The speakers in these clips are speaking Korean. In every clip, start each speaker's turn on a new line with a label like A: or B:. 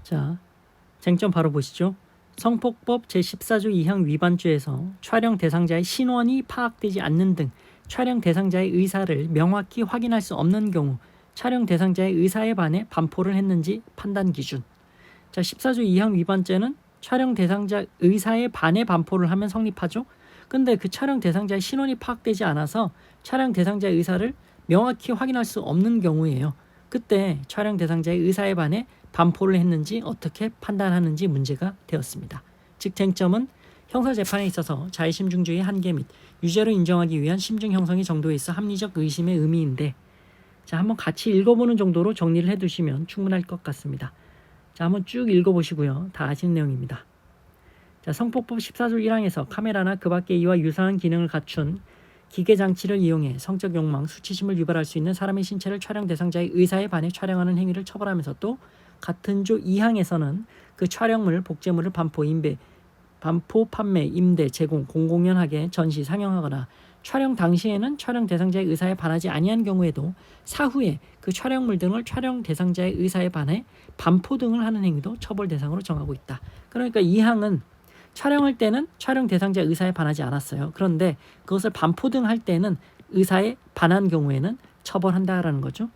A: 자, 쟁점 바로 보시죠. 성폭법 제14조 2항 위반죄에서 촬영 대상자의 신원이 파악되지 않는 등 촬영 대상자의 의사를 명확히 확인할 수 없는 경우 촬영 대상자의 의사에 반해 반포를 했는지 판단 기준. 자, 14조 2항 위반죄는 촬영 대상자 의사에 반해 반포를 하면 성립하죠. 근데 그 촬영 대상자의 신원이 파악되지 않아서 촬영 대상자의 의사를 명확히 확인할 수 없는 경우예요. 그때 촬영 대상자의 의사에 반해 반포를 했는지 어떻게 판단하는지 문제가 되었습니다. 즉 쟁점은 형사재판에 있어서 자의심중주의 한계 및 유죄로 인정하기 위한 심증 형성의 정도에 있어 합리적 의심의 의미인데, 자, 한번 같이 읽어보는 정도로 정리를 해두시면 충분할 것 같습니다. 자, 한번 쭉 읽어보시고요. 다 아시는 내용입니다. 자, 성폭법 14조 1항에서 카메라나 그 밖의 이와 유사한 기능을 갖춘 기계장치를 이용해 성적 욕망, 수치심을 유발할 수 있는 사람의 신체를 촬영 대상자의 의사에 반해 촬영하는 행위를 처벌하면서 또 같은 조 2항에서는 그 촬영물, 복제물을 반포, 판매, 임대, 제공, 공공연하게 전시, 상영하거나 촬영 당시에는 촬영 대상자의 의사에 반하지 아니한 경우에도 사후에 그 촬영물 등을 촬영 대상자의 의사에 반해 반포 등을 하는 행위도 처벌 대상으로 정하고 있다. 그러니까 이 항은 촬영할 때는 촬영 대상자의 의사에 반하지 않았어요. 그런데 그것을 반포 등 할 때는 의사에 반한 경우에는 처벌한다라는 거죠.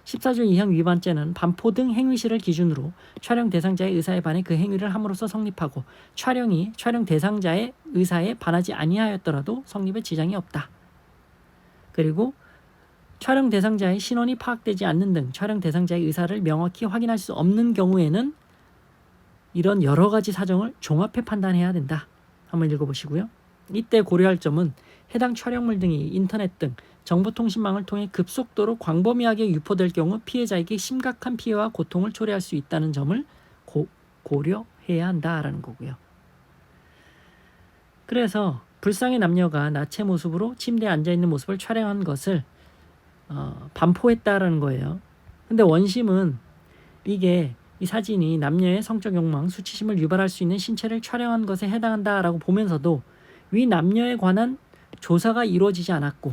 A: 14조 2항 위반죄는 반포 등 행위실을 기준으로 촬영 대상자의 의사에 반해 그 행위를 함으로써 성립하고 촬영이 촬영 대상자의 의사에 반하지 아니하였더라도 성립에 지장이 없다. 그리고 촬영 대상자의 신원이 파악되지 않는 등 촬영 대상자의 의사를 명확히 확인할 수 없는 경우에는 이런 여러 가지 사정을 종합해 판단해야 된다. 한번 읽어보시고요. 이때 고려할 점은 해당 촬영물 등이 인터넷 등 정보통신망을 통해 급속도로 광범위하게 유포될 경우 피해자에게 심각한 피해와 고통을 초래할 수 있다는 점을 고려해야 한다라는 거고요. 그래서 불상의 남녀가 나체 모습으로 침대에 앉아있는 모습을 촬영한 것을 반포했다라는 거예요. 근데 원심은 이게 이 사진이 남녀의 성적 욕망, 수치심을 유발할 수 있는 신체를 촬영한 것에 해당한다라고 보면서도 위 남녀에 관한 조사가 이루어지지 않았고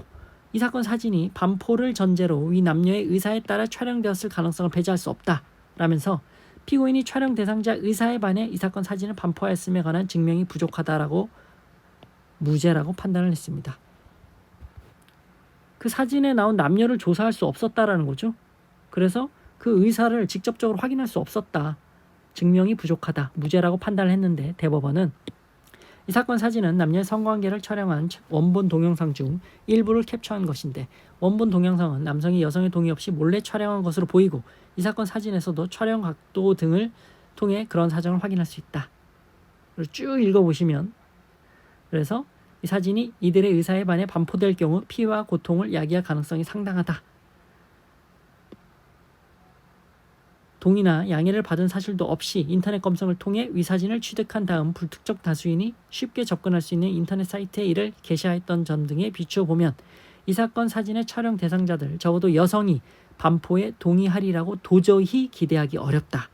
A: 이 사건 사진이 반포를 전제로 위 남녀의 의사에 따라 촬영되었을 가능성을 배제할 수 없다라면서 피고인이 촬영 대상자 의사에 반해 이 사건 사진을 반포하였음에 관한 증명이 부족하다라고 무죄라고 판단을 했습니다. 그 사진에 나온 남녀를 조사할 수 없었다라는 거죠. 그래서 그 의사를 직접적으로 확인할 수 없었다. 증명이 부족하다. 무죄라고 판단을 했는데 대법원은 이 사건 사진은 남녀의 성관계를 촬영한 원본 동영상 중 일부를 캡처한 것인데 원본 동영상은 남성이 여성의 동의 없이 몰래 촬영한 것으로 보이고 이 사건 사진에서도 촬영 각도 등을 통해 그런 사정을 확인할 수 있다. 쭉 읽어보시면 그래서 이 사진이 이들의 의사에 반해 반포될 경우 피해와 고통을 야기할 가능성이 상당하다. 동의나 양해를 받은 사실도 없이 인터넷 검색을 통해 위 사진을 취득한 다음 불특정 다수인이 쉽게 접근할 수 있는 인터넷 사이트에 이를 게시하였던 점 등에 비추어 보면 이 사건 사진의 촬영 대상자들 적어도 여성이 반포에 동의하리라고 도저히 기대하기 어렵다.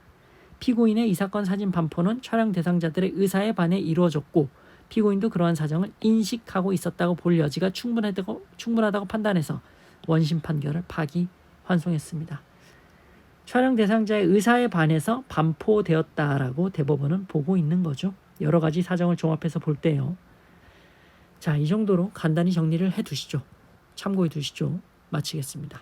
A: 피고인의 이 사건 사진 반포는 촬영 대상자들의 의사에 반해 이루어졌고 피고인도 그러한 사정을 인식하고 있었다고 볼 여지가 충분하다고 판단해서 원심 판결을 파기환송했습니다. 촬영 대상자의 의사에 반해서 반포되었다라고 대법원은 보고 있는 거죠. 여러 가지 사정을 종합해서 볼 때요. 자, 이 정도로 간단히 정리를 해두시죠. 참고해 두시죠. 마치겠습니다.